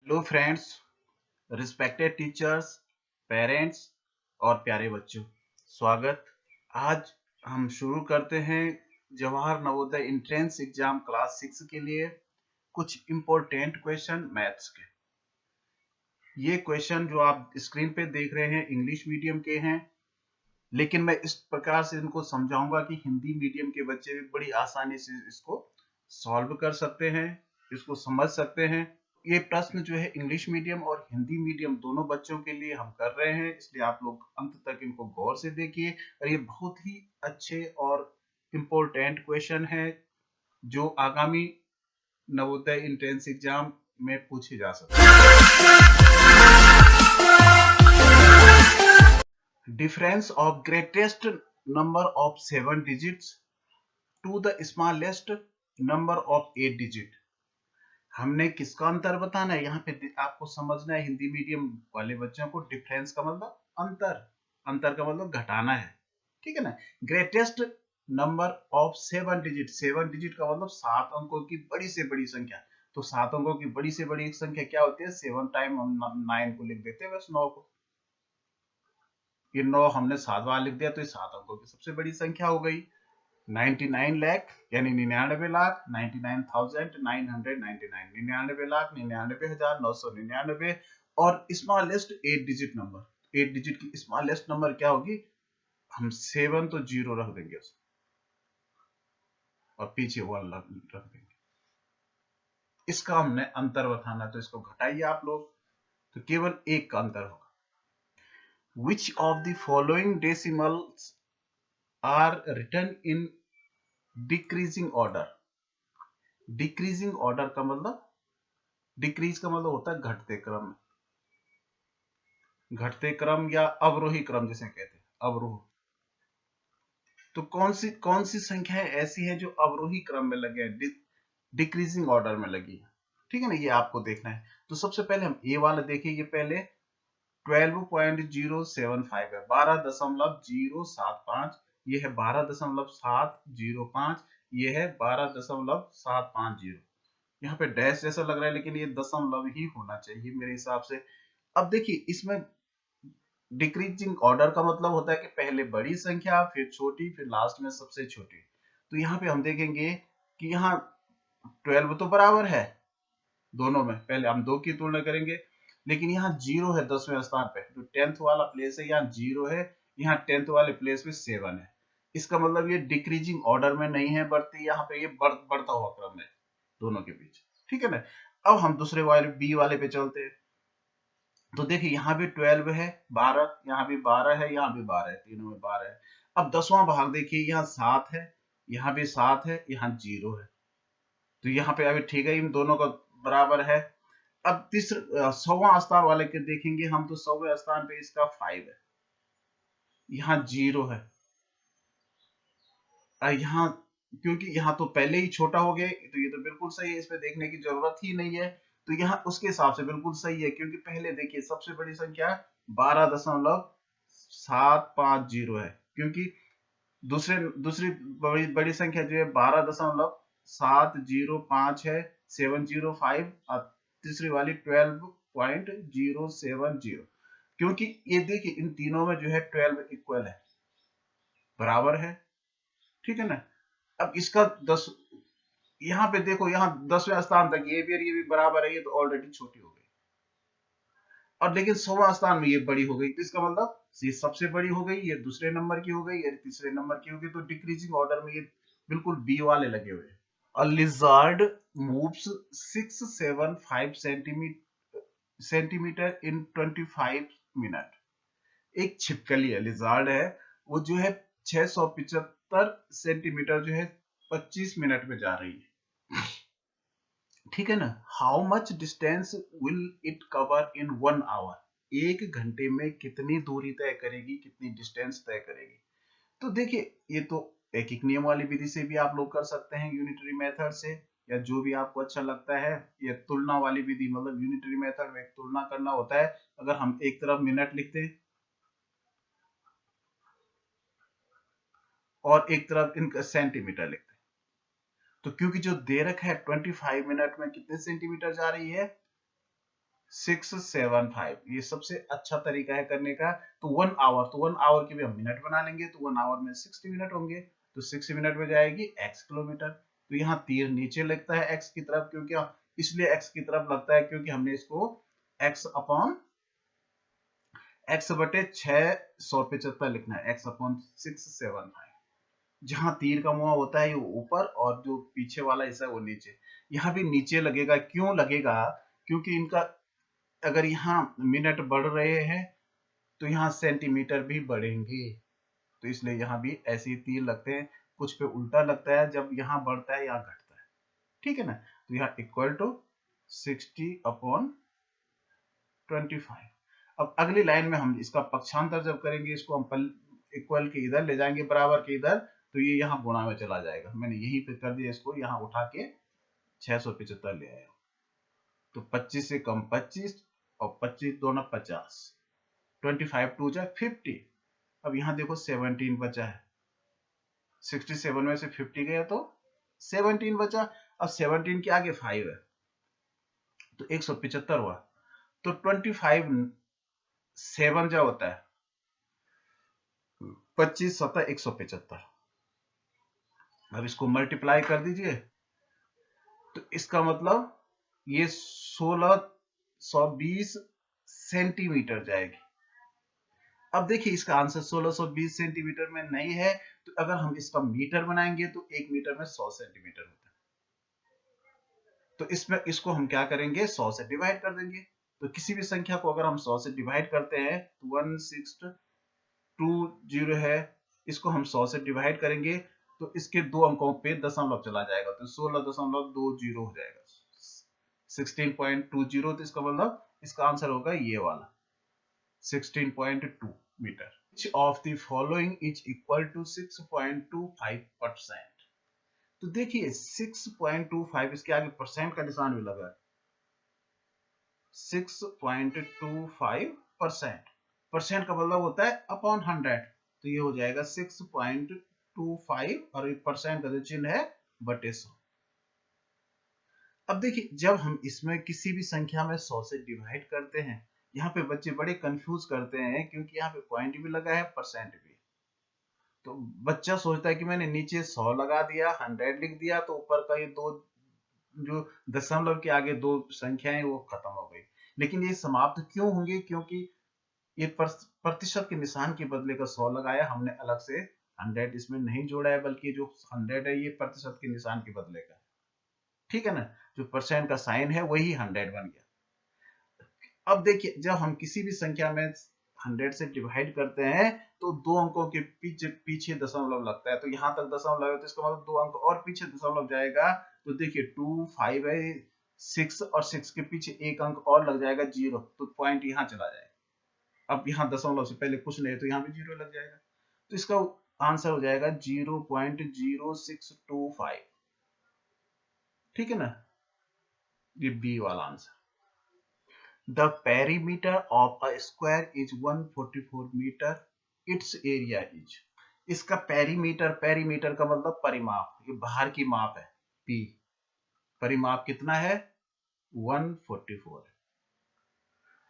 Hello friends, respected teachers, parents और प्यारे बच्चों, स्वागत। आज हम शुरू करते हैं Jawahar Navodaya entrance exam class 6 के लिए कुछ इम्पोर्टेंट क्वेश्चन मैथ्स के। ये क्वेश्चन जो आप स्क्रीन पे देख रहे हैं इंग्लिश मीडियम के हैं, लेकिन मैं इस प्रकार से इनको समझाऊंगा कि हिंदी मीडियम के बच्चे भी बड़ी आसानी से इसको सॉल्व कर सकते हैं, इसको समझ सकते हैं। ये प्रश्न जो है इंग्लिश मीडियम और हिंदी मीडियम दोनों बच्चों के लिए हम कर रहे हैं, इसलिए आप लोग अंत तक इनको गौर से देखिए। और ये बहुत ही अच्छे और इम्पोर्टेंट क्वेश्चन है जो आगामी नवोदय एंट्रेंस एग्जाम में पूछे जा सकते हैं। Difference of greatest number of 7 digits to the smallest number of 8 digit. हमने किसका अंतर बताना है, यहाँ पे आपको समझना है। हिंदी मीडियम वाले बच्चों को डिफरेंस का मतलब अंतर, अंतर का मतलब घटाना है, ठीक है ना। Greatest number of 7 digit, 7 digit का मतलब 7 अंकों की बड़ी से बड़ी संख्या। तो 7 अंकों की बड़ी से बड़ी संख्या क्या होती है? 7 टाइम हम 9 को लिख देते हैं, बस 9 को। ये 9 हमने 7 बार लिख दिया तो ये 7 अंकों की सबसे बड़ी संख्या हो गई। 99 लाख यानी 99 लाख, 99,999, 99 लाख 99,999। और स्मॉलेस्ट 8 डिजिट नंबर, 8 डिजिट की स्मॉलेस्ट नंबर क्या होगी? हम 7 तो 0 रख देंगे उसमें और पीछे 1 रख देंगे। इसका हमने अंतर बताना, तो इसको घटाइए आप लोग, तो केवल एक का अंतर होगा। Which of the following decimals are written in decreasing order? Decreasing order का मतलब, डिक्रीज का मतलब होता है घटते क्रम, घटते क्रम या अवरोही क्रम जिसे कहते हैं, अवरोह। तो कौन सी संख्याएं ऐसी हैं जो अवरोही क्रम में लगे हैं, डिक्रीजिंग ऑर्डर में लगी है, ठीक है ना। ये आपको देखना है। तो सबसे पहले हम ए वाला देखिए। ये पहले 12.075 है, 12.075। ये है 12.705, ये है 12.750। यहाँ पे डैश जैसा लग रहा है, लेकिन ये दशमलव ही होना चाहिए मेरे हिसाब से। अब देखिए, इसमें डिक्रीजिंग ऑर्डर का मतलब होता है कि पहले बड़ी संख्या, फिर छोटी, फिर लास्ट में सबसे छोटी। तो यहाँ पे हम देखेंगे कि यहाँ 12 तो बराबर है दोनों में, पहले हम 2 की तुलना करेंगे, लेकिन यहाँ 0 है 10वें स्थान पे। जो 10th वाला प्लेस है यहाँ 0 है, यहाँ 10th वाले प्लेस पे 7 है। इसका मतलब ये डिक्रीजिंग ऑर्डर में नहीं है, बढ़ती यहाँ पे ये बढ़ता हुआ क्रम है दोनों के बीच, ठीक है ना। अब हम दूसरे वाले बी वाले पे चलते हैं। तो देखिए यहाँ भी 12 है, 12, यहाँ भी 12 है, यहाँ भी 12 है, तीनों में 12 है। अब 10वां भाग देखिए, यहाँ 7 है, यहाँ भी 7 है, यहाँ 0 है। तो यहाँ पे अभी ठीक है, इन दोनों का बराबर है। अब तीसरा 100वां स्थान वाले के देखेंगे हम, तो 100वें स्थान पे इसका 5 है, यहाँ 0 है। यहाँ क्योंकि यहाँ तो पहले ही छोटा हो गया, तो ये तो बिल्कुल सही है, इसमें देखने की जरूरत ही नहीं है। तो यहाँ उसके हिसाब से बिल्कुल सही है, क्योंकि पहले देखिए सबसे बड़ी संख्या 12.750 है, क्योंकि दूसरी बड़ी संख्या जो है 12.705 है, 705। और तीसरी वाली 12.070, क्योंकि ये देखिए इन तीनों में जो है 12 इक्वल है, बराबर है, ठीक है ना। अब इसका 10, यहाँ पे देखो, यहाँ 10वें स्थान तक ये भी और ये भी बराबर है, ये तो ऑलरेडी छोटी हो गई। और लेकिन 100वां स्थान में ये बड़ी हो गई, तो इसका मतलब ये सबसे बड़ी हो गई, ये दूसरे नंबर की हो गई, ये तीसरे नंबर की हो गई। तो डिक्रीजिंग ऑर्डर में ये बिल्कुल बी वाले लगे हुए हैं। A lizard moves 675 centimeter in 25 minute. एक छिपकली है, लिजार्ड है, वो जो है 675 सेंटीमीटर जो है 25 मिनट में जा रही है, ठीक है ना। How much distance will it cover in 1 hour? एक घंटे में कितनी दूरी तय करेगी, कितनी डिस्टेंस तय करेगी? तो देखिए, ये तो एक एक नियम वाली विधि से भी आप लोग कर सकते हैं, यूनिटरी मेथड से, या जो भी आपको अच्छा लगता है। ये तुलना वाली विधि, मतलब यूनिटरी मेथड में एक तुलना करना होता है। अगर हम एक तरफ मिनट लिखते हैं और एक तरफ इनका सेंटीमीटर लिखते हैं, तो क्योंकि जो दे रखा है 25 मिनट में कितने सेंटीमीटर जा रही है, 675 ये सबसे अच्छा तरीका है करने का। तो 1 आवर की भी हम मिनट बना लेंगे, तो 1 आवर में 60 मिनट होंगे, तो 60 मिनट में जाएगी x किलोमीटर। तो यहाँ तीर नीचे लगता है x की तरफ, क्योंकि इसलिए x की तरफ लगता है क्योंकि हमने इसको x अपॉन x बटे 675 लिखना है, x अपॉन 675। जहां तीर का मुंह होता है वो ऊपर और जो पीछे वाला हिस्सा है वो नीचे। यहाँ भी नीचे लगेगा, क्यों लगेगा? क्योंकि इनका अगर यहाँ मिनट बढ़ रहे हैं तो यहाँ सेंटीमीटर भी बढ़ेंगे, तो इसलिए यहाँ भी ऐसे ही तीर लगते हैं। कुछ पे उल्टा लगता है, जब यहाँ बढ़ता है यहाँ घटता है, ठीक है ना। तो यहाँ इक्वल टू 60 अपॉन 25। अब अगली लाइन में हम इसका पक्षांतर जब करेंगे, इसको हम इक्वल के इधर ले जाएंगे, बराबर के इधर, तो ये यहाँ गुणा में चला जाएगा। मैंने यहीं पे कर दिया, इसको यहाँ उठा के 675 ले आया। तो 25 से कम 25 और 25 दोनों 50, 25 टू जा 50। अब यहाँ देखो 17 बचा है, 67 में से 50 गया तो 17 बचा। अब 17 के आगे 5 है तो 175 हुआ। तो 25 7 जो होता है 25 7 175। अब इसको मल्टीप्लाई कर दीजिए, तो इसका मतलब ये 1620 सेंटीमीटर जाएगी। अब देखिए इसका आंसर 1620 सेंटीमीटर में नहीं है, तो अगर हम इसका मीटर बनाएंगे तो 1 मीटर में 100 सेंटीमीटर होता है। तो इसमें इसको हम क्या करेंगे, 100 से डिवाइड कर देंगे। तो किसी भी संख्या को अगर हम 100 से डिवाइड करते हैं तो 1620 है, इसको हम 100 से डिवाइड करेंगे तो इसके दो अंकों पे दशमलव चला जाएगा, तो 16.20 हो जाएगा, 16.20। तो इसका मतलब इसका आंसर होगा ये वाला 16.2 metre. Which of the following is equal to 6.25%? तो देखिए 6.25, इसके आगे परसेंट का निशान भी लगा है, 6.25%। परसेंट का मतलब होता है अपॉन 100, तो ये हो जाएगा 6.25 और परसेंट का जो चिन्ह है बटे 100। अब देखिए जब हम इसमें किसी भी संख्या में 100 से डिवाइड करते हैं, यहाँ पे बच्चे बड़े कंफ्यूज करते हैं क्योंकि यहाँ पे पॉइंट भी लगा है, परसेंट भी। तो बच्चा सोचता है कि मैंने नीचे 100 लगा दिया, 100 लिख दिया, तो ऊपर का ये दो जो दशमलव के आगे दो संख्याएं वो खत्म हो गई। लेकिन ये समाप्त क्यों होंगे? क्योंकि ये प्रतिशत के निशान के बदले का 100 लगाया हमने, अलग से 100 इसमें नहीं जोड़ा है, बल्कि जो 100 है ये प्रतिशत के निशान के बदले का, ठीक है ना। जो परसेंट का साइन है वही 100 बन गया। अब देखिए जब हम किसी भी संख्या में 100 से डिवाइड करते हैं तो दो अंकों के पीछे दशमलव लगता है, तो यहाँ तक दशमलव है, तो इसका मतलब दो अंक और पीछे दशमलव जाएगा। तो देखिए 2 5 है, 6 और 6 के पीछे एक अंक और लग जाएगा 0, तो पॉइंट यहाँ चला जाएगा। अब यहाँ दशमलव से पहले कुछ नहीं है तो यहाँ भी 0 लग जाएगा, तो इसका आंसर हो जाएगा 0.0625, ठीक है ना, ये बी वाला answer. The perimeter of a square is 144 meter. Its area is, इसका पेरीमीटर का मतलब परिमाप, ये बाहर की माप है, p परिमाप कितना है 144 है।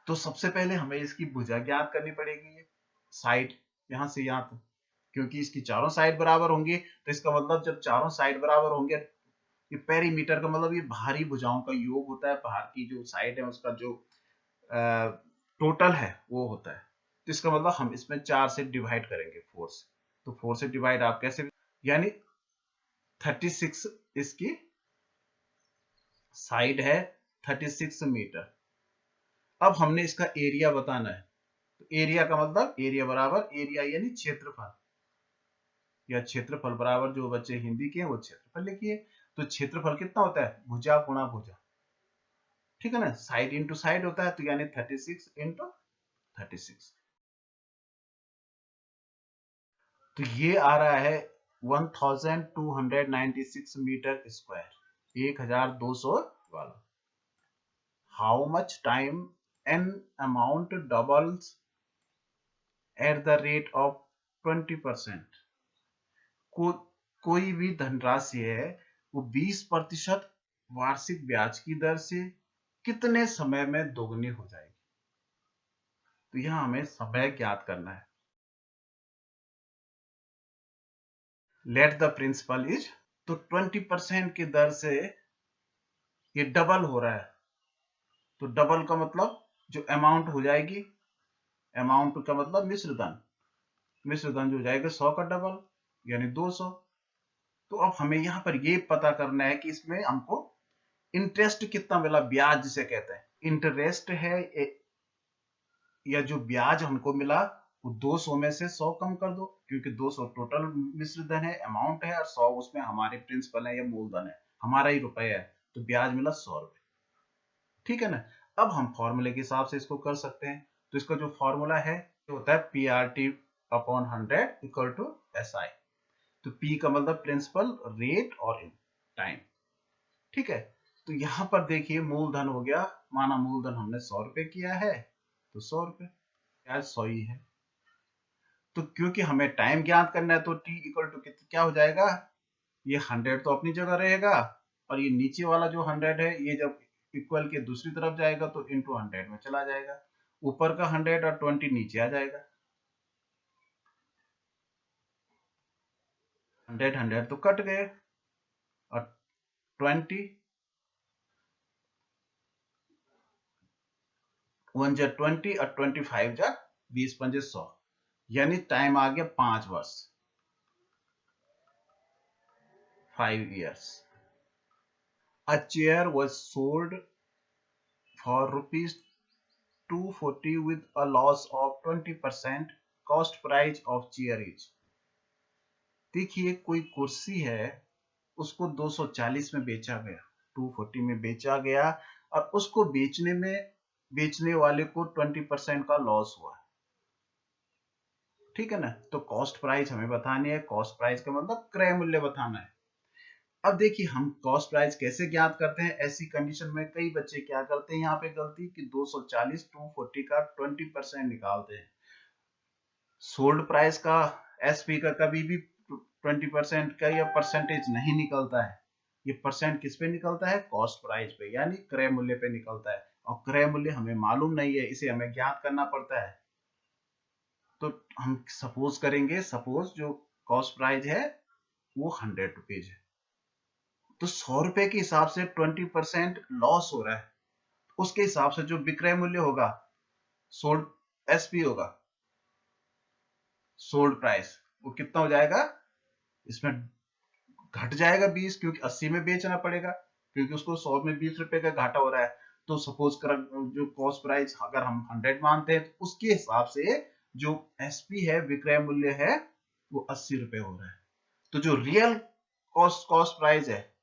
तो सबसे पहले हमें इसकी भुजा ज्ञात करनी पड़ेगी, साइड यहां से यहां तक, क्योंकि इसकी चारों साइड बराबर होंगे, तो इसका मतलब जब चारों साइड बराबर होंगे, ये पेरीमीटर का मतलब ये बाहरी भुजाओं का योग होता है, बाहर की जो साइड है उसका जो टोटल है वो होता है। तो इसका मतलब हम इसमें 4 से डिवाइड करेंगे 4 से, तो 4 से डिवाइड आप कैसे, यानी 36 इसकी साइड है, 36 मीटर। अब हमने इसका एरिया बताना है, तो एरिया का मतलब एरिया बराबर एरिया यानी क्षेत्रफल, या क्षेत्रफल बराबर, जो बच्चे हिंदी के हैं वो क्षेत्रफल लिखिए। तो क्षेत्रफल कितना होता है, भुजा गुणा भुजा, ठीक है ना, साइड इंटू साइड होता है, तो यानी 36 इंटू 36। तो ये आ रहा है 1296 मीटर स्क्वायर, 1200 वाला। How much time an amount doubles at the rate of 20%? कोई भी धनराशि है वो 20% वार्षिक ब्याज की दर से कितने समय में दोगुनी हो जाएगी। तो यहां हमें समय ज्ञात करना है। लेट द प्रिंसिपल इज, तो 20% की दर से ये डबल हो रहा है। तो डबल का मतलब जो अमाउंट हो जाएगी, अमाउंट का मतलब मिश्र धन, मिश्र धन जो हो जाएगा 100 का डबल यानी 200। तो अब हमें यहाँ पर ये पता करना है कि इसमें हमको इंटरेस्ट कितना मिला, ब्याज जिसे कहते हैं। इंटरेस्ट है या जो ब्याज हमको मिला वो 200 में से 100 कम कर दो, क्योंकि 200 टोटल मिश्र धन है, अमाउंट है, और 100 उसमें हमारे प्रिंसिपल है या मूलधन है, हमारा ही रुपया है। तो ब्याज मिला 100 रुपए। ठीक है ना। अब हम फॉर्मूले के हिसाब से इसको कर सकते हैं। तो इसका जो फॉर्मूला है तो होता है PRT upon 100 equal to SI। तो P का मतलब प्रिंसिपल, रेट और टाइम। ठीक है। तो यहां पर देखिए मूलधन हो गया, माना मूलधन हमने 100 रुपए किया है तो 100 रुपए, ब्याज 100 ही है। तो क्योंकि हमें टाइम ज्ञात करना है तो T इक्वल टू क्या हो जाएगा, ये 100 तो अपनी जगह रहेगा, और ये नीचे वाला जो 100 है ये जब इक्वल के दूसरी तरफ जाएगा तो इंटू 100 में चला जाएगा। ऊपर का 100 और 20 नीचे आ जाएगा। 100 तो कट गए, और 20 1 जा 20 और 25 जा 20 पंजे 100, यानी टाइम आ गया 5 वर्ष, 5 years। A chair was sold for rupees 240 with a loss of 20%, cost price of chair is। देखिए कोई कुर्सी है, उसको 240 में बेचा गया, 240 में बेचा गया, और उसको बेचने में बेचने वाले को 20% का लॉस हुआ। ठीक है ना। तो कॉस्ट प्राइस हमें बतानी है, कॉस्ट प्राइस का मतलब क्रय मूल्य बताना है। अब देखिए हम कॉस्ट प्राइस कैसे ज्ञात करते हैं। ऐसी कंडीशन में कई बच्चे क्या करते हैं, यहाँ पे गलती कि 240 240 का 20% निकालते हैं। सोल्ड प्राइस का, एसपी का कभी भी 20% का या परसेंटेज नहीं निकलता है। ये परसेंट किस पे निकलता है, कॉस्ट प्राइस पे, यानी क्रय मूल्य पे निकलता है। और क्रय मूल्य हमें मालूम नहीं है, इसे हमें ज्ञात करना पड़ता है। तो हम सपोज करेंगे, सपोज जो कॉस्ट प्राइस है वो 100 रुपीज है, तो 100 रुपए के हिसाब से 20% लॉस हो रहा है। उसके हिसाब से जो विक्रय मूल्य होगा, सोल्ड एसपी होगा, सोल्ड प्राइस, वो कितना हो जाएगा, इसमें घट जाएगा 20, क्योंकि 80 में बेचना पड़ेगा, क्योंकि उसको 100 में 20 रुपए का घाटा हो रहा है। तो सपोज कर जो कॉस्ट प्राइस अगर हम 100 मानते हैं तो उसके हिसाब से जो एसपी है, विक्रय मूल्य है, वो 80 रुपए हो रहा है। तो जो रियल कॉस्ट प्राइस है,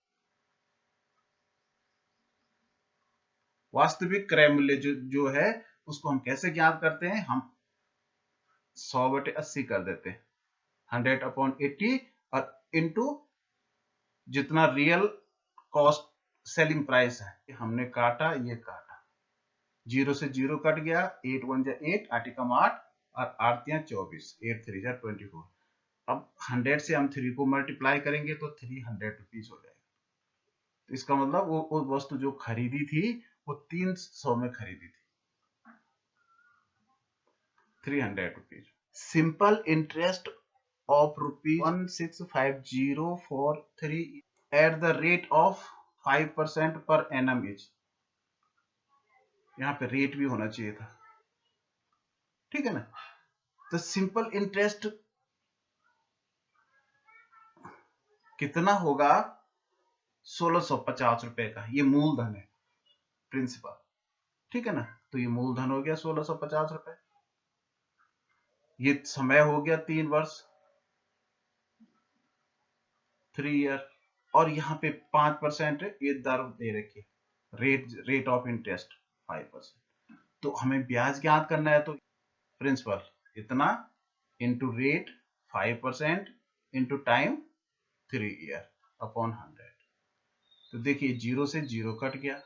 वास्तविक क्रय मूल्य जो है, उसको हम कैसे ज्ञात करते हैं, हम 100/80 कर देते हैं, 100/80, और इंटू जितना रियल कॉस्ट सेलिंग प्राइस है। हमने काटा, ये काटा, 0 से 0 कट गया, 8 1 जा 8, 8 कम 8, और 8 24, 8 3 जा 24। अब 100 से हम 3 को मल्टीप्लाई करेंगे तो 300 रुपीज हो जाएगा। तो इसका मतलब वो वस्तु जो खरीदी थी वो 300 में खरीदी थी, 300 rupees. Simple interest of rupees 165043 at the rate of 5% per annum is। यहाँ पे रेट भी होना चाहिए था। ठीक है ना। तो सिंपल इंटरेस्ट कितना होगा, 1650 रुपए का, ये मूलधन है, प्रिंसिपल। ठीक है ना। तो ये मूलधन हो गया 1650 रुपए, ये समय हो गया 3 वर्ष, 3 ईयर, और यहाँ पे 5% ये दर दे रखी है, रेट ऑफ इंटरेस्ट 5%। तो हमें ब्याज ज्ञात करना है, तो प्रिंसिपल इतना into rate 5% into time 3 year upon 100। तो देखिए 0 से 0 कट गया,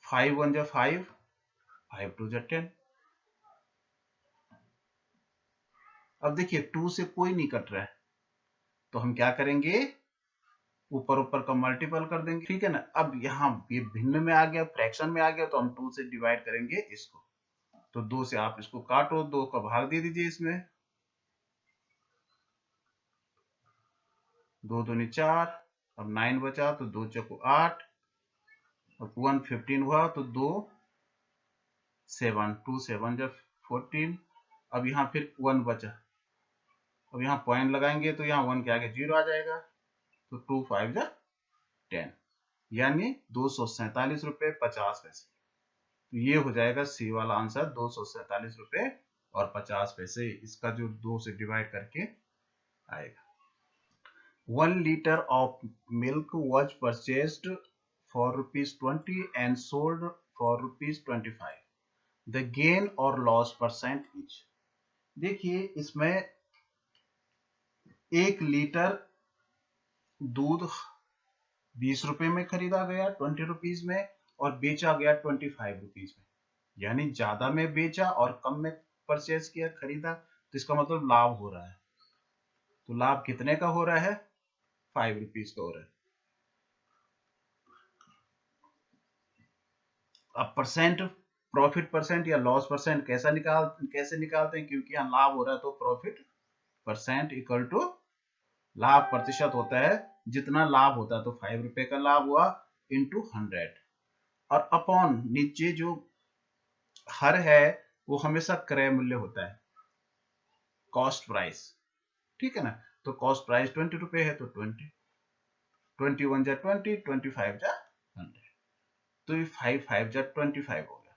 5 1 जा 5, 5 2 जा 10। अब देखिए 2 से कोई नहीं कट रहा है, तो हम क्या करेंगे, ऊपर ऊपर का मल्टीपल कर देंगे, ठीक है ना। अब यहाँ ये भिन्न में आ गया, फ्रैक्शन में आ गया, तो हम 2 से डिवाइड करेंगे इसको। तो 2 से आप इसको काटो, 2 का भाग दे दीजिए इसमें, 2 दूनी 4, अब 9 बचा तो 2 चौको 8, और 1 15 हुआ तो 2 7, 2 7 जब 14। अब यहाँ फिर 1 बचा, अब यहाँ पॉइंट लगाएंगे तो यहाँ 1 के आगे 0 आ जाएगा, तो 2 5 जा 10, यानी 247 रुपए 50 पैसे। तो ये हो जाएगा सी वाला आंसर, 247 रुपए और 50 पैसे। इसका जो 2 से डिवाइड करके आएगा। 1 liter of milk was purchased for ₹20 and sold for ₹25. The gain or loss percent is। देखिए इसमें 1 लीटर दूध 20 रुपए में खरीदा गया, 20 रुपीज में, और बेचा गया 25 रुपीज में, यानी ज्यादा में बेचा और कम में परचेज किया, खरीदा, तो इसका मतलब लाभ हो रहा है। तो लाभ कितने का हो रहा है? 5 रुपीज का हो रहा है। अब परसेंट, प्रॉफिट परसेंट या लॉस परसेंट कैसे निकालते हैं, क्योंकि यहाँ लाभ हो रहा है तो प्रॉफिट परसेंट इक्वल टू लाभ प्रतिशत होता है, जितना लाभ होता है, तो 5 रुपए का लाभ हुआ इंटू 100, और अपॉन नीचे जो हर है वो हमेशा क्रय मूल्य होता है, कॉस्ट प्राइस, ठीक है ना। तो कॉस्ट प्राइस 20 रुपए है, तो 20, 21 जा 20, 25 जा 100, तो ये 5 5 जा 25 हो गया।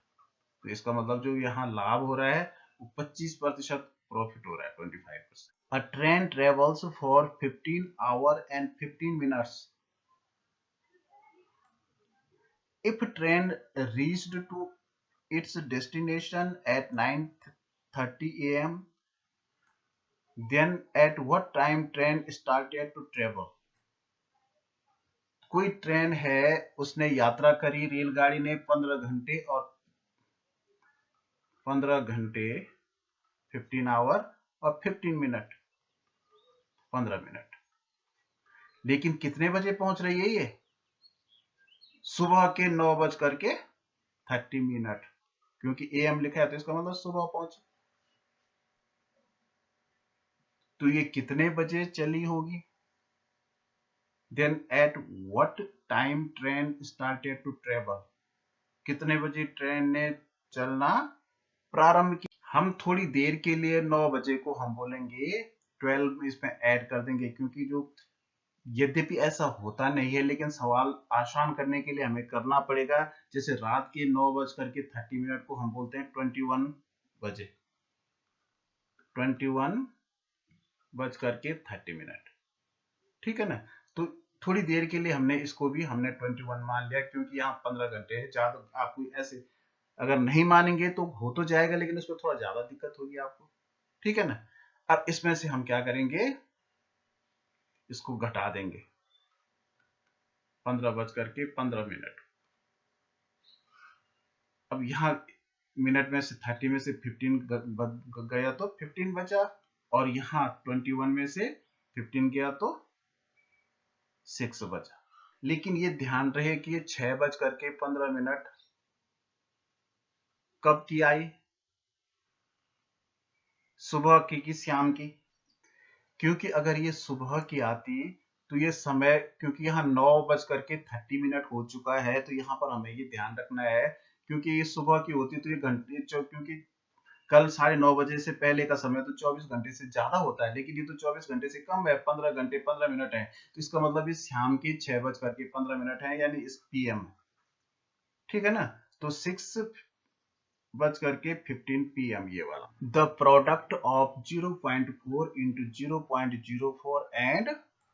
तो इसका मतलब जो यहाँ लाभ हो रहा है वो 25% प्रॉफिट हो रहा है, 25%। A train travels for 15 hours and 15 minutes. If train reached to its destination at 9:30 a.m., then at what time train started to travel? कोई ट्रेन है, उसने यात्रा करी, रेलगाड़ी ने 15 घंटे 15 आवर और 15 मिनट, 15 मिनट, लेकिन कितने बजे पहुंच रही है ये? सुबह के 9:30, क्योंकि एएम लिखा है तो इसका मतलब सुबह पहुंचे। तो ये कितने बजे चली होगी? Then at what time train started to travel, कितने बजे ट्रेन ने चलना प्रारंभ की? हम थोड़ी देर के लिए 9 बजे को हम बोलेंगे 12 इसमें ऐड कर देंगे, क्योंकि जो यद्यपि ऐसा होता नहीं है, लेकिन सवाल आसान करने के लिए हमें करना पड़ेगा। जैसे रात के 9:30 को हम बोलते हैं 21 बजे, 21:30, ठीक है ना। तो थोड़ी देर के लिए हमने इसको भी 21 मान लिया, क्योंकि यहाँ 15 घंटे है। ज्यादा आपको ऐसे अगर नहीं मानेंगे तो हो तो जाएगा, लेकिन उसमें थोड़ा ज्यादा दिक्कत होगी आपको, ठीक है ना। अब इसमें से हम क्या करेंगे, इसको घटा देंगे, 15:15। अब यहाँ मिनट में से 30 में से 15 गया तो 15 बचा, और यहाँ 21 में से 15 गया तो 6 बचा। लेकिन ये ध्यान रहे कि ये 6:15 कब की आई? सुबह की शाम की? क्योंकि अगर ये सुबह की आती तो ये समय, क्योंकि यहाँ 9:30 हो चुका है, तो यहाँ पर हमें ये ध्यान रखना है, क्योंकि ये सुबह की होती तो ये घंटे, क्योंकि कल 9:30 बजे से पहले का समय तो 24 घंटे से ज्यादा होता है, लेकिन ये तो 24 घंटे से कम है, 15 घंटे 15 मिनट है। तो इसका मतलब ये शाम की 6:15 है, यानी इस पीएम, ठीक है ना। तो 6:15 PM ये वाला। The product of 0.4 into 0.04 and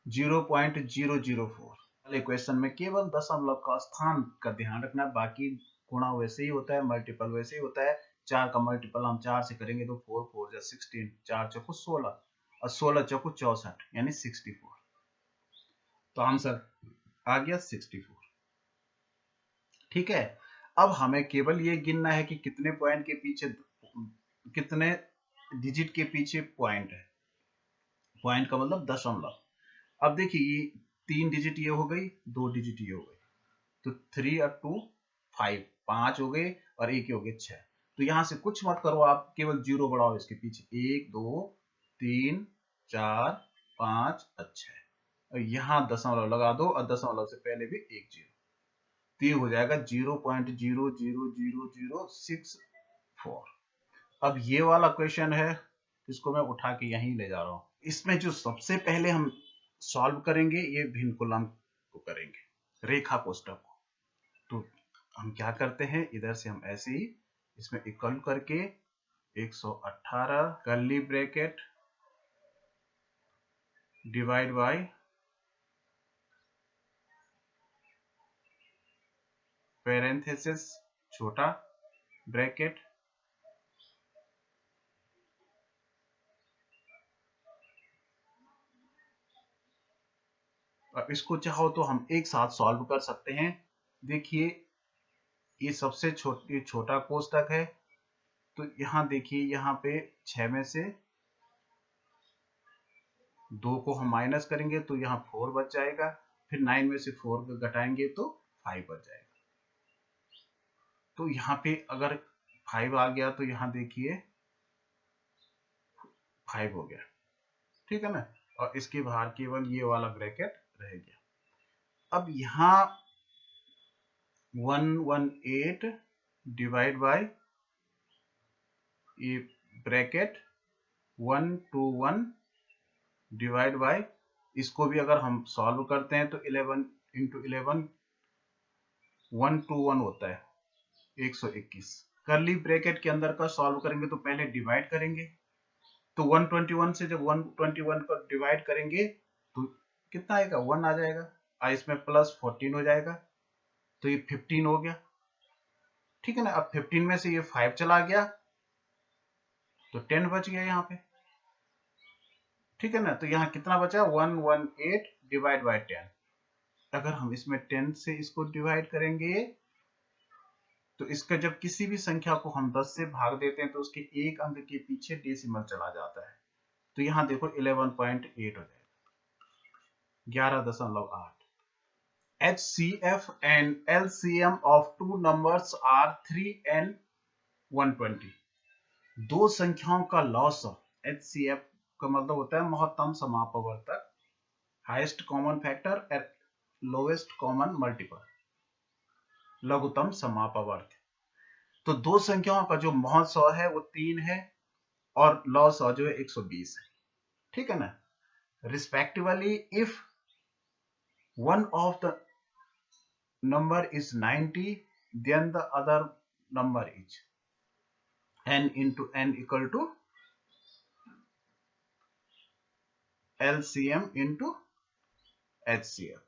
0.004 वाले क्वेश्चन में केवल दशमलव का स्थान का ध्यान रखना, बाकी गुणा वैसे ही होता है, मल्टीपल वैसे ही होता है। 4 का मल्टीपल हम 4 से करेंगे तो 4 4 जा 16, 4 चौको 16 और 16 चौको 64, यानी 64। तो आंसर आ गया 64, ठीक है। अब हमें केवल ये गिनना है कि कितने पॉइंट के पीछे, कितने डिजिट के पीछे पॉइंट है। पॉइंट का मतलब दशमलव। अब देखिए ये 3 डिजिट ये हो गई, 2 डिजिट ये हो गई, तो 3 और 2 5, 5 हो गए और एक ये हो गए 6। तो यहां से कुछ मत करो, आप केवल जीरो बढ़ाओ इसके पीछे, 1 2 3 4 5 और 6, और यहाँ दशमलव लगा दो और दशमलव से पहले भी एक जीरो, तो ये हो जाएगा 0.0000064। अब ये वाला क्वेश्चन है, इसको मैं उठा के यहीं ले जा रहा हूं। इसमें जो सबसे पहले हम सॉल्व करेंगे ये भिन्नकुलम को करेंगे, रेखा कोष्ठक को। तो हम क्या करते हैं, इधर से हम ऐसे ही इसमें इक्वल करके 118 curly bracket divide by parenthesis छोटा ब्रैकेट और इसको चाहो तो हम एक साथ सॉल्व कर सकते हैं। देखिए ये सबसे छोटा कोष्ठक है, तो यहाँ देखिए यहाँ पे 6 में से 2 को हम माइनस करेंगे तो यहाँ 4 बच जाएगा, फिर 9 में से 4 को घटाएंगे तो 5 बच जाएगा। तो यहाँ पे अगर 5 आ गया तो यहाँ देखिए 5 हो गया, ठीक है ना, और इसके बाहर केवल ये वाला ब्रैकेट रह गया। अब यहाँ 118 डिवाइड बाय ये ब्रैकेट 121 डिवाइड बाय, इसको भी अगर हम सॉल्व करते हैं तो 11 इंटू 11 121 होता है 121। कर्ली ब्रैकेट के अंदर का सॉल्व करेंगे तो पहले डिवाइड करेंगे, तो 121 से जब 121 को डिवाइड करेंगे तो कितना आएगा, 1 आ जाएगा, इसमें प्लस 14 हो जाएगा, तो ये 15 हो गया, ठीक है ना। अब 15 में से ये 5 चला गया तो 10 बच गया यहाँ पे, ठीक है ना। तो यहाँ कितना बचा, 118 डिवाइड बाय 10। अगर हम इसमें 10 से इसको डिवाइड करेंगे तो इसका जब किसी भी संख्या को हम 10 से भाग देते हैं तो उसके एक अंक के पीछे डेसिमल चला जाता है, तो यहाँ देखो 11.8 हो जाएगा, 11.8। HCF and LCM of two numbers are 3 and 120। दो संख्याओं का लॉसअ, HCF का मतलब होता है महत्तम समापवर्तक, highest common factor and lowest common multiple, लघुत्तम समापवर्त। तो दो संख्याओं का जो महोत्सव है वो 3 है और लॉसअ जो है 120 है, ठीक है ना। Respectively if one of the number is 90 then the other number is n into n equal to LCM into HCF,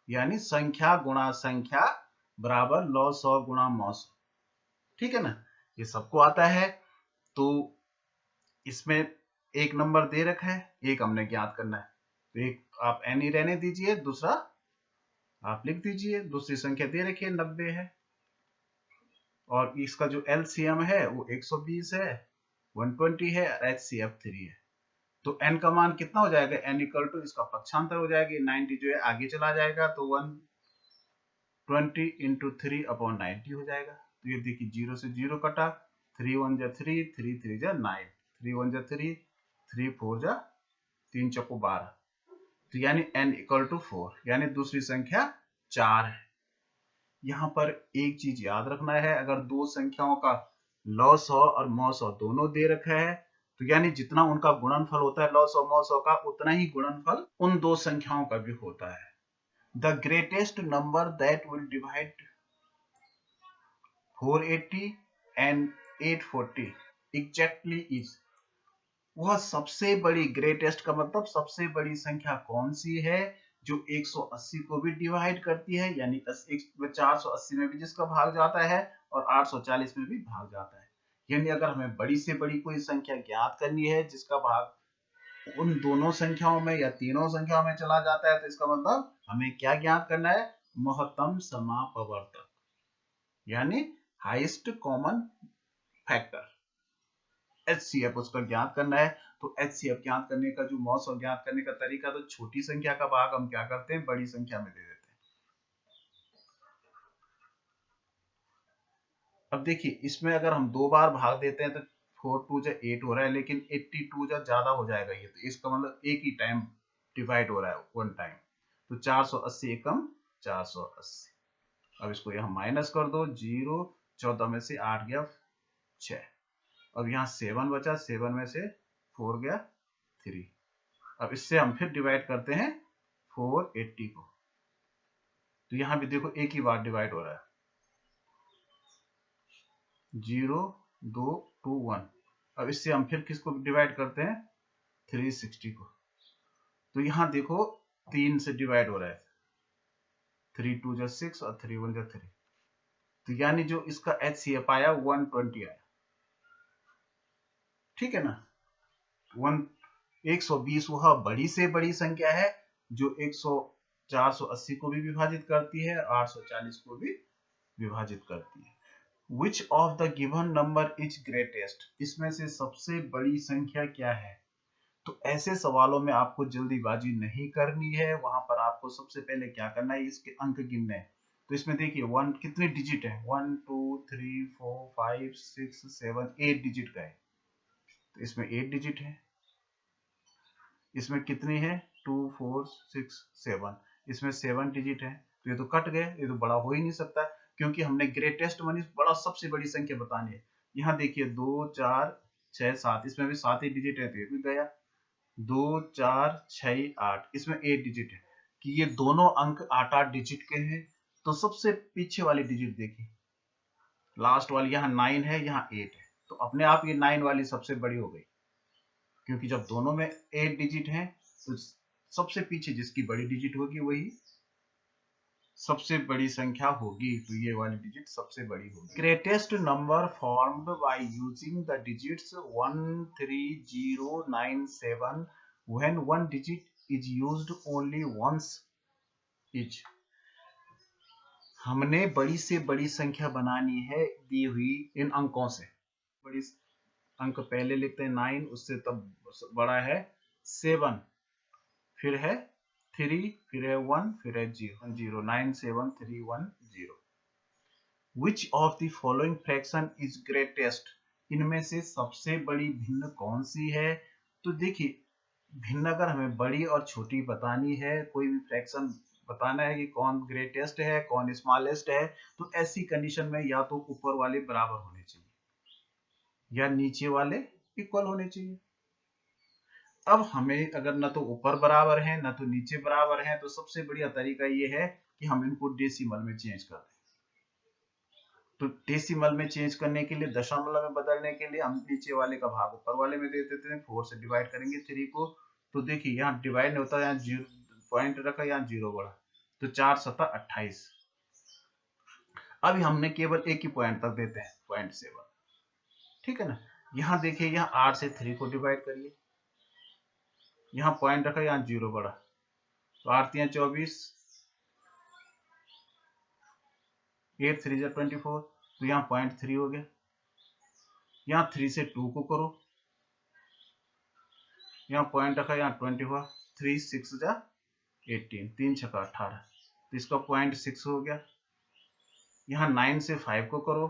यानी संख्या गुणा संख्या बराबर लॉसअ गुणा मॉसअ, ठीक है ना। ये सबको आता है। तो इसमें एक नंबर दे रखा है, एक हमने ज्ञात करना है, तो एक आप n ही रहने दीजिए, दूसरा आप लिख दीजिए। दूसरी संख्या दे रखी है 90 है, और इसका जो LCM है वो 120 है, 120 है, HCF 3 है। तो n का मान कितना हो जाएगा, n इक्वल टू इसका पक्षांतर हो जाएगी, 90 जो है आगे चला जाएगा तो 120 इंटू 3 अपॉन 90 हो जाएगा। तो ये देखिए 0 से 0 कटा, 3 1 जा 3, 3 3 जा 9, 3 1 जा 3, 3 4 जा 3 चौको 12, तो यानी n इक्वल टू 4, यानी दूसरी संख्या 4 है। यहाँ पर एक चीज याद रखना है, अगर दो संख्याओं का लॉसअ और मॉसअ दोनों दे रखा है तो यानी जितना उनका गुणनफल होता है लॉसअ मॉसअ का, उतना ही गुणनफल उन दो संख्याओं का भी होता है। The greatest number that will divide 480 and 840 exactly is, वह सबसे बड़ी, ग्रेटेस्ट का मतलब सबसे बड़ी संख्या कौन सी है जो 180 को भी डिवाइड करती है, यानी 480 में भी जिसका भाग जाता है और 840 में भी भाग जाता है। यानी अगर हमें बड़ी से बड़ी कोई संख्या ज्ञात करनी है जिसका भाग उन दोनों संख्याओं में या तीनों संख्याओं में चला जाता है, तो इसका मतलब हमें क्या ज्ञात करना है, महत्तम समापवर्तक, यानी हाईएस्ट कॉमन फैक्टर। HCF उसका ज्ञात करना है। तो HCF ज्ञात करने का जो मौसम ज्ञात करने का तरीका, तो छोटी संख्या का भाग हम क्या करते हैं, बड़ी संख्या में दे देते हैं। अब देखिए इसमें अगर हम 2 बार भाग देते हैं तो 4 2 जा 8 हो रहा है, लेकिन 82 जा ज्यादा हो जाएगा ये, तो इसका मतलब एक ही टाइम डिवाइड हो रहा है, वन टाइम। तो 480 एकम 480। अब इसको यहाँ माइनस कर दो, 0 14 में से 8 गया 6। अब यहाँ 7 बचा, 7 में से 4 गया 3। अब इससे हम फिर डिवाइड करते हैं 480 को, तो यहाँ भी देखो एक ही बार डिवाइड हो रहा है, 0 2 2 1। अब इससे हम फिर किसको डिवाइड करते हैं, 360 को, तो यहाँ देखो 3 से डिवाइड हो रहा है, 3 2 जा 6 और 3 1 जा 3। तो यानी जो इसका HCF आया 120 आया, ठीक है ना। 120 वह बड़ी से बड़ी संख्या है जो 480 को भी विभाजित करती है, 840 को भी विभाजित करती है। Which of the given number is greatest? इसमें से सबसे बड़ी संख्या क्या है। तो ऐसे सवालों में आपको जल्दीबाजी नहीं करनी है, वहां पर आपको सबसे पहले क्या करना है, इसके अंक गिनने हैं। तो इसमें देखिए 1 कितने डिजिट है, 1 2 3 4 5 6 7 8 डिजिट का है, तो इसमें 8 डिजिट है। इसमें कितनी है, 2 4 6 7, इसमें 7 डिजिट है। तो ये तो कट गए, ये तो बड़ा हो ही नहीं सकता, क्योंकि हमने ग्रेटेस्ट मानी बड़ा सबसे बड़ी संख्या बतानी है। यहाँ देखिए 2 4 6 7, इसमें भी 7 ही डिजिट है, तो ये भी गया। 2 4 6 8, इसमें 8 डिजिट है, कि ये दोनों अंक 8 8 डिजिट के हैं। तो सबसे पीछे वाली डिजिट देखिए, लास्ट वाली, यहाँ 9 है, यहाँ 8 है, तो अपने आप ये 9 वाली सबसे बड़ी हो गई, क्योंकि जब दोनों में 8 डिजिट है तो सबसे पीछे जिसकी बड़ी डिजिट होगी वही सबसे बड़ी संख्या होगी, तो ये वाली डिजिट सबसे बड़ी होगी। Greatest number formed by using the digits 1 3 0 9 7 when one digit is used only once is. हमने बड़ी से बड़ी संख्या बनानी है दी हुई इन अंकों से। बड़ी अंक पहले लिखते हैं 9, उससे तब बड़ा है 7, फिर है 3, फिर है 1, फिर है 0 9 7 3 1 0। Which of the following fraction is greatest? इनमें से सबसे बड़ी भिन्न कौन सी है। तो देखिए भिन्न अगर हमें बड़ी और छोटी बतानी है, कोई भी फ्रैक्शन बताना है कि कौन ग्रेटेस्ट है कौन स्मॉलेस्ट है, तो ऐसी कंडीशन में या तो ऊपर वाले बराबर होने चाहिए या नीचे वाले इक्वल होने चाहिए। अब हमें अगर न तो ऊपर बराबर है न तो नीचे बराबर है, तो सबसे बढ़िया तरीका ये है कि हम इनको डेसिमल में चेंज कर दें। तो डेसिमल में चेंज करने के लिए, दशमलव में बदलने के लिए, हम नीचे वाले का भाग ऊपर वाले में दे देते हैं। 4 से डिवाइड करेंगे 3 को, तो देखिए यहाँ डिवाइड नहीं होता, यहाँ 0 पॉइंट रखा, यहाँ 0 बढ़ा, तो 4 7 28। अभी हमने केवल एक ही पॉइंट तक देते हैं, 0.7, ठीक है ना। यहाँ देखिए यहाँ 8 से 3 को डिवाइड करिए, यहाँ पॉइंट रखा, यहाँ 0 बढ़ा, तो 8 3 24, 8 3 24, तो यहाँ 0.3 हो गया। यहाँ 3 से 2 को करो, यहाँ पॉइंट रखा, यहाँ 20 हुआ, 3 6 जा 18, 3 छक्का 18, तो इसका 0.6 हो गया। यहाँ 9 से 5 को करो,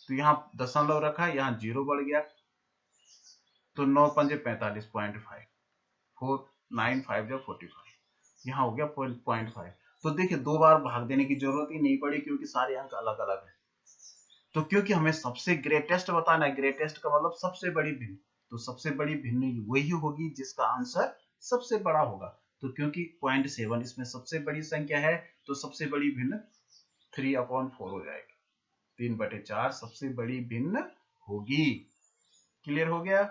तो यहाँ दशमलव रखा, यहाँ 0 बढ़ गया, तो 9 पंजे 45, 0.5, 4 9 5 जा 45, यहाँ हो गया 0.5। तो देखिए 2 बार भाग देने की जरूरत ही नहीं पड़ी, क्योंकि सारे अंक अलग अलग है। तो क्योंकि हमें सबसे ग्रेटेस्ट बताना है, ग्रेटेस्ट का मतलब सबसे बड़ी भिन्न, तो सबसे बड़ी भिन्न वही होगी जिसका आंसर सबसे बड़ा होगा। तो क्योंकि 0.7 इसमें सबसे बड़ी संख्या है, तो सबसे बड़ी भिन्न 3/4 हो जाएगी, 3/4 सबसे बड़ी भिन्न होगी। क्लियर हो गया।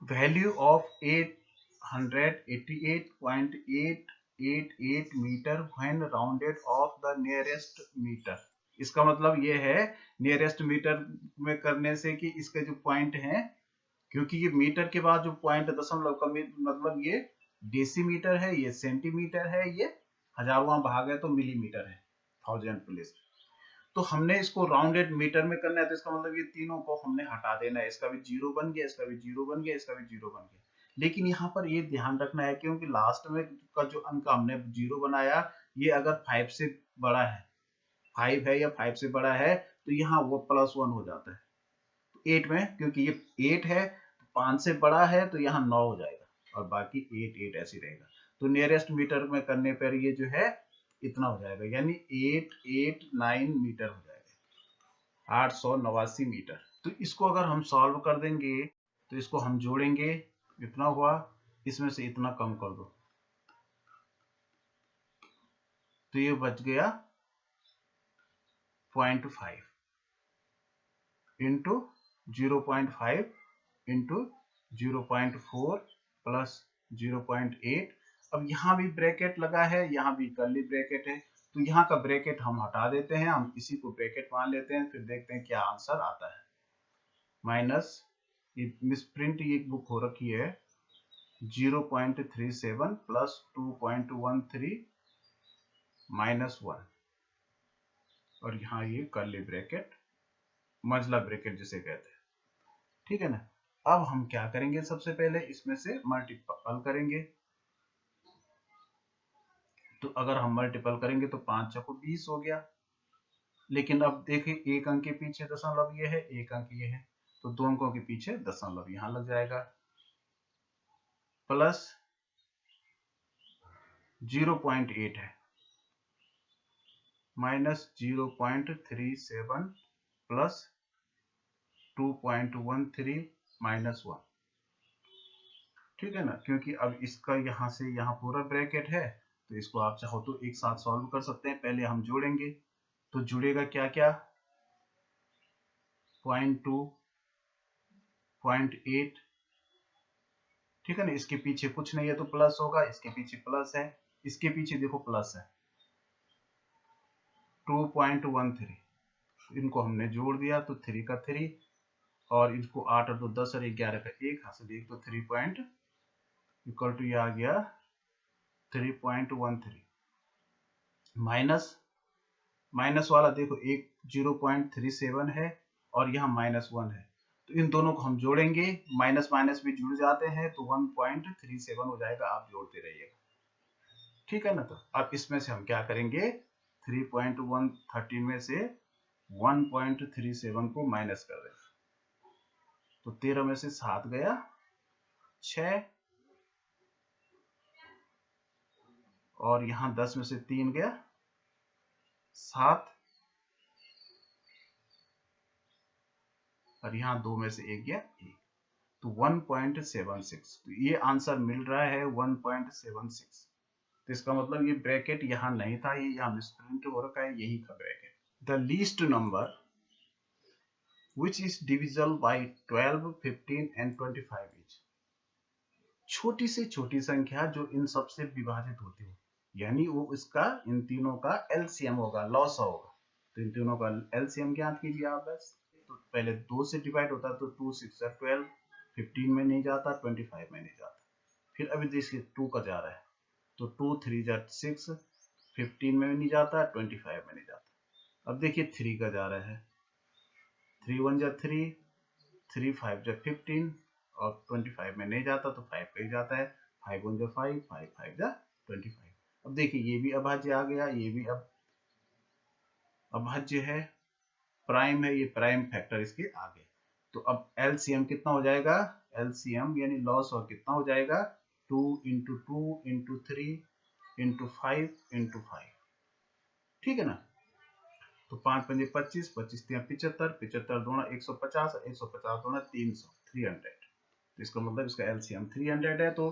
Value of 888.888 metre when rounded off the nearest metre. इसका मतलब ये है नियरेस्ट मीटर में करने से कि इसके जो पॉइंट हैं, क्योंकि ये मीटर के बाद जो पॉइंट दशमलव का मतलब ये डेसीमीटर है, ये सेंटीमीटर है, ये हजारवां भाग है, तो मिलीमीटर है, 1000 प्लेस। तो हमने इसको राउंडेड मीटर में करना है, तो इसका मतलब ये तीनों को हमने हटा देना है। इसका भी 0 बन गया, इसका भी 0 बन गया, इसका भी 0 बन गया। लेकिन यहाँ पर ये ध्यान रखना है, क्योंकि लास्ट में का जो अंक हमने 0 बनाया, ये अगर 5 से बड़ा है, 5 है या 5 से बड़ा है, तो यहाँ वो +1 हो जाता है 8 में, क्योंकि ये 8 है, 5 से बड़ा है तो यहाँ 9 हो जाएगा, और बाकी 8 8 ऐसे रहेगा। तो नियरेस्ट मीटर में करने पर ये जो है इतना हो जाएगा, यानी 889 मीटर हो जाएगा, 889 मीटर। तो इसको अगर हम सॉल्व कर देंगे तो इसको हम जोड़ेंगे, इतना हुआ, इसमें से इतना कम कर दो, तो ये बच गया 0.5 इंटू 0.5 इंटू 0.4 प्लस 0.8। अब यहाँ भी ब्रैकेट लगा है, यहाँ भी कर्ली ब्रैकेट है, तो यहाँ का ब्रैकेट हम हटा देते हैं, हम इसी को ब्रैकेट मान लेते हैं, फिर देखते हैं क्या आंसर आता है। माइनस, ये मिसप्रिंट ये बुक हो रखी है, 0.37 प्लस 2.13 माइनस 1, और यहाँ ये कर्ली ब्रैकेट, मजला ब्रैकेट जिसे कहते हैं, ठीक है ना। अब हम क्या करेंगे, सबसे पहले इसमें से मल्टीपल करेंगे। तो अगर हम मल्टीपल करेंगे तो 5 चौको 20 हो गया। लेकिन अब देखिए, एक अंक के पीछे दशमलव ये है, एक अंक ये है, तो 2 अंकों के पीछे दशमलव यहां लग जाएगा, प्लस 0.8 है, माइनस 0.37 प्लस 2.13 माइनस 1, ठीक है ना। क्योंकि अब इसका यहां से यहां पूरा ब्रैकेट है, तो इसको आप चाहो तो एक साथ सॉल्व कर सकते हैं। पहले हम जोड़ेंगे, तो जुड़ेगा क्या क्या, 0.2, 0.8, ठीक है ना। इसके पीछे कुछ नहीं है तो प्लस होगा, इसके पीछे प्लस है, इसके पीछे देखो प्लस है, 2.13, इनको हमने जोड़ दिया तो 3 का 3, और इनको 8 और 2 10 और 11 का 1 हासिल 1, तो 3 पॉइंट इक्वल टू ये आ गया 3.13। माइनस, माइनस वाला देखो, एक 0.37 है और यहाँ -1 है, तो इन दोनों को हम जोड़ेंगे, माइनस माइनस भी जुड़ जाते हैं, तो 1.37 हो जाएगा। आप जोड़ते रहिएगा, ठीक है ना। तो अब इसमें से हम क्या करेंगे, 3.113 में से 1.37 को माइनस कर देंगे, तो 13 में से 7 गया 6, और यहाँ 10 में से 3 गया 7, और यहाँ 2 में से 1 गया 1, तो 1.76। तो ये आंसर मिल रहा है 1.76। तो इसका मतलब ये ब्रैकेट यहाँ नहीं था, ये यहाँ मिसप्रिंट हो रखा है, यही था bracket. The least number which is divisible by 12, 15 and 25 each। छोटी से छोटी संख्या जो इन सबसे विभाजित होती हो, यानी वो इसका, इन तीनों का एलसीएम होगा, लॉस होगा। तो इन तीनों का एलसीएम ज्ञात कीजिए आप बस। तो पहले 2 से डिवाइड होता है, तो 2 6 12, 15 में नहीं जाता, 25 में नहीं जाता। फिर अभी देखिए 2 का जा रहा है, तो 2 3 6, 15 में नहीं जाता, 25 में नहीं जाता। अब देखिए 3 का जा रहा है, 3 1 3, 3 5 15, और 25 में नहीं जाता, तो 5 पे ही जाता है, 5 1 5, 5 5 25। अब देखिए ये भी अभाज्य आ गया, ये भी अब अभाज्य है, प्राइम है, ये प्राइम फैक्टर इसके आगे। तो अब एलसीएम कितना हो जाएगा, एलसीएम यानी लॉस और कितना हो जाएगा, 2 × 2 × 3 × 5 × 5, ठीक है ना। तो 5 5 25, 25 75, 75 दूना 150, 150 दूना 300, 300। तो इसका मतलब इसका एलसीएम 300 है। तो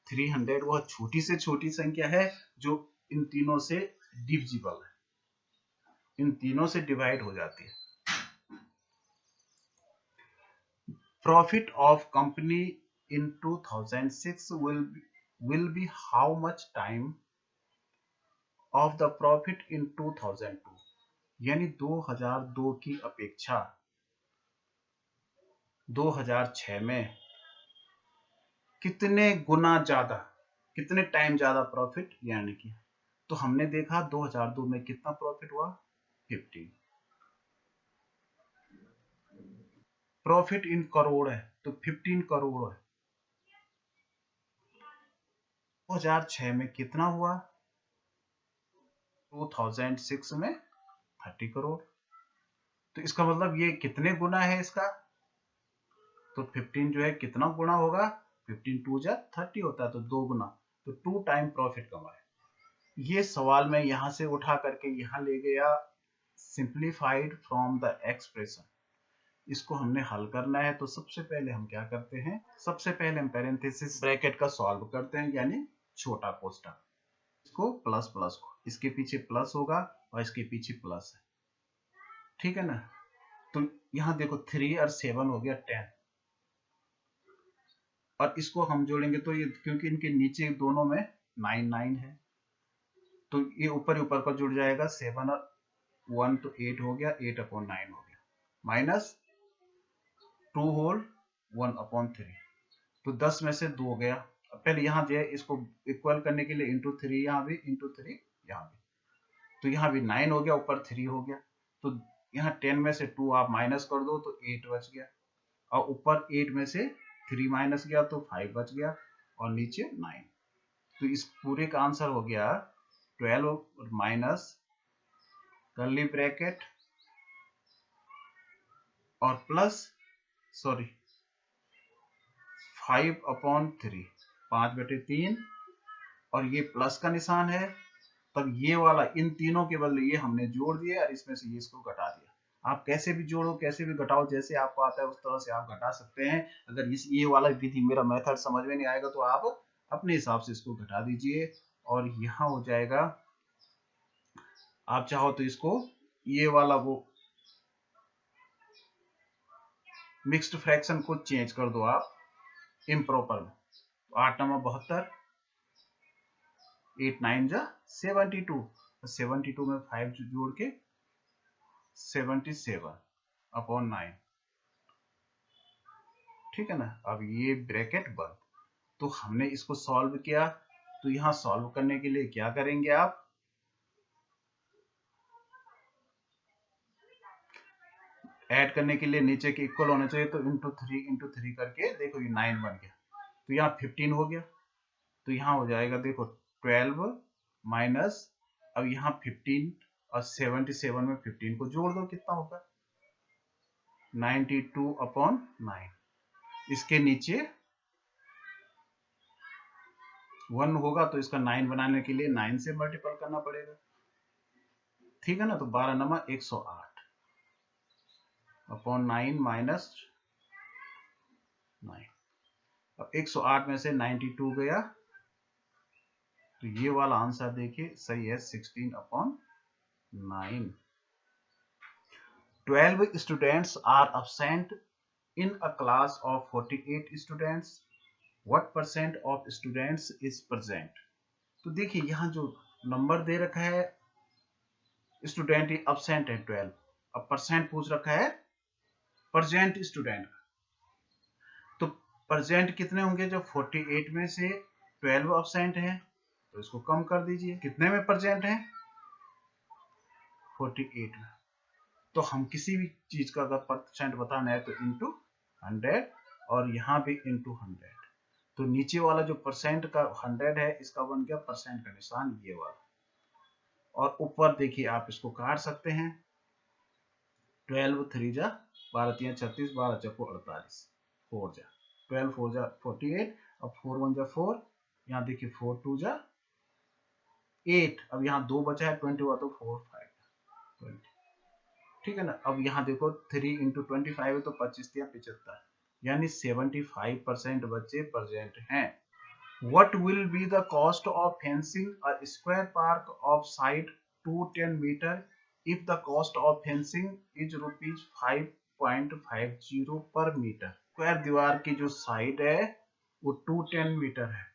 300 वह छोटी से छोटी संख्या है जो इन तीनों से डिविजिबल है, इन तीनों से डिवाइड हो जाती है। Profit of company in 2006 will be how much time of the profit in 2002। यानी 2002 की अपेक्षा 2006 में कितने गुना ज्यादा, कितने टाइम ज्यादा प्रॉफिट यानी कि। तो हमने देखा 2002 में कितना प्रॉफिट हुआ, 15, प्रॉफिट इन करोड़ है तो 15 करोड़ है। 2006 में कितना हुआ? 2006 में 30 करोड़। तो इसका मतलब ये कितने गुना है इसका? तो 15 जो है कितना गुना होगा? 15 टू जा 30 होता है तो 2 गुना, तो 2 टाइम प्रॉफिट कमाए। ये सवाल मैं यहां से उठा करके यहां ले गया, सिंप्लीफाइड फ्रॉम द एक्सप्रेशन। इसको हमने हल करना है तो सबसे पहले हम क्या करते हैं? सबसे पहले हम पैरेंथेसिस ब्रैकेट का सॉल्व करते हैं, यानी छोटा कोष्ठक। इसको प्लस प्लस को, इसके पीछे प्लस होगा और इसके पीछे प्लस है, ठीक है ना। तो यहां देखो 3 और 7 हो गया 10, और इसको हम जोड़ेंगे तो ये, क्योंकि इनके नीचे दोनों में 9 9 है, तो ये ऊपर ऊपर का जुड़ जाएगा। 7 और 1 तो 8 हो गया, 8/9 हो गया, माइनस 2 होल 1/3, तो 10 में से 2 गया। पहले यहाँ जो है इसको इक्वल करने के लिए इंटू 3, यहाँ भी इंटू 3, यहाँ भी, तो यहाँ भी 9 हो गया, ऊपर 3 हो गया। तो यहाँ 10 में से 2 आप माइनस कर दो तो 8 बच गया, और ऊपर 8 में से 3 माइनस गया तो 5 बच गया, और नीचे 9। तो इस पूरे का आंसर हो गया 12 माइनस कर्ली ब्रैकेट और प्लस 5/3, 5/3, और ये प्लस का निशान है। तब ये वाला इन तीनों के बदले ये हमने जोड़ दिया और इसमें से ये इसको घटा दिया। आप कैसे भी जोड़ो कैसे भी घटाओ, जैसे आपको आता है उस तरह से आप घटा सकते हैं। अगर इस ये वाला विधि, मेरा मेथड समझ में नहीं आएगा तो आप अपने हिसाब से इसको घटा दीजिए, और यहाँ हो जाएगा। आप चाहो तो इसको ये वाला वो मिक्स्ड फ्रैक्शन को चेंज कर दो आप इम्प्रॉपर में। 8 9 72, 8 9 जा 72, 72 में 5 जोड़ के 77/9, ठीक है ना। अब ये ब्रैकेट बंद। तो हमने इसको सॉल्व किया, तो यहां सॉल्व करने के लिए क्या करेंगे आप? ऐड करने के लिए नीचे के इक्वल होना चाहिए, तो इंटू 3 करके देखो ये 9 बन गया, तो यहाँ 15 हो गया। तो यहाँ हो जाएगा देखो 12 माइनस, अब यहाँ 15 और 77 में 15 को जोड़ दो, कितना होगा? 92/9। इसके नीचे 1 होगा तो इसका 9 बनाने के लिए 9 से मल्टीपल करना पड़ेगा, ठीक है ना। तो 12 9 108/9 माइनस 9। अब 108 में से 92 गया, तो ये वाला आंसर देखिए सही है 16/9। 12 students are absent in a class of 48 students. What percent of students is present? तो देखिए यहाँ जो नंबर दे रखा है स्टूडेंट अब्सेंट है 12, अब परसेंट पूछ रखा है प्रेजेंट स्टूडेंट का, तो प्रेजेंट कितने होंगे? जब 48 में से 12 अब्सेंट है तो इसको कम कर दीजिए, कितने में प्रेजेंट है? 48 में। तो हम किसी भी चीज का अगर परसेंट बताना है तो इंटू 100, और यहाँ भी इंटू 100, तो नीचे वाला जो परसेंट का 100 है इसका बन गया परसेंट का निशान ये वाला, और ऊपर देखिए आप इसको काट सकते हैं। 12 3 जा 12 3 36, 12 चौको 48, 4 जा 12 4 जा 48, अब 4 1 जा 4, यहाँ देखिए 4 2 जा 8, अब यहाँ 2 बचा है 20 हुआ तो 4 5 20, ठीक है ना। अब यहाँ देखो 3 × 25 है तो 25 या 75, यानी 75% बच्चे प्रेजेंट हैं। What will be the cost of fencing a square park of side 210 meter if the cost of fencing is rupees 5.50 per meter? Square दीवार की जो साइड है वो 210 मीटर है,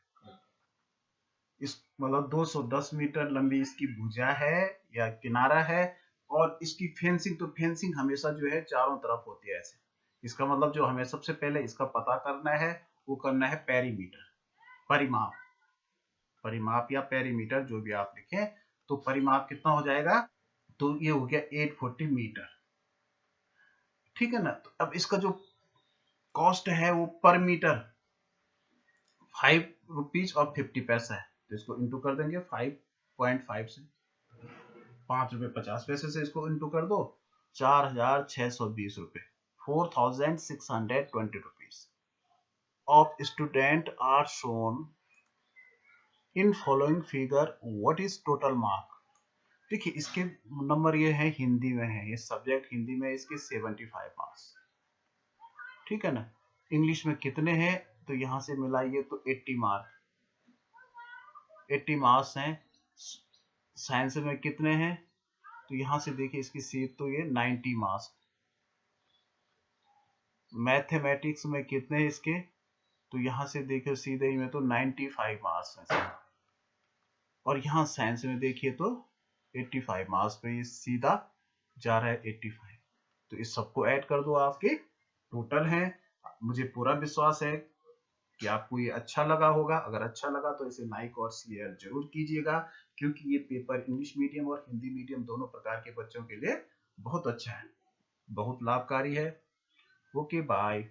इस मतलब 210 मीटर लंबी इसकी भुजा है या किनारा है, और इसकी फेंसिंग, तो फेंसिंग हमेशा जो है चारों तरफ होती है ऐसे। इसका मतलब जो हमें सबसे पहले इसका पता करना है वो करना है पेरीमीटर, परिमाप, परिमाप या पेरीमीटर जो भी आप लिखें। तो परिमाप कितना हो जाएगा? तो ये हो गया 840 मीटर, ठीक है ना। तो अब इसका जो कॉस्ट है वो पर मीटर 5 रुपीज और 50 पैसा है, तो इसको इंटू कर देंगे 5.5 से, 5 रुपए 50 पैसे से इसको इंटू कर दो, 4,620 रुपए, 4,620 rupees of student are shown in following figure, what is total mark। देखिए इसके नंबर ये है, हिंदी में है, ये सब्जेक्ट हिंदी में है, इसके 75 मार्क्स, ठीक है ना। इंग्लिश में कितने हैं, तो यहां से मिलाइए तो 80 मार्क, 80 मार्क्स हैं। साइंस में कितने हैं, तो यहां से देखिए इसकी सीट तो ये 90 मार्क्स। मैथमेटिक्स में कितने हैं इसके, तो यहां से देखिए सीधे ही में तो 95 मार्क्स हैं। और यहाँ साइंस में देखिए तो 85 मार्क्स पे ये सीधा जा रहा है 85। तो इस सबको ऐड कर दो, आपके टोटल है। मुझे पूरा विश्वास है कि आपको ये अच्छा लगा होगा। अगर अच्छा लगा तो इसे लाइक और शेयर जरूर कीजिएगा, क्योंकि ये पेपर इंग्लिश मीडियम और हिंदी मीडियम दोनों प्रकार के बच्चों के लिए बहुत अच्छा है, बहुत लाभकारी है। Okay bye.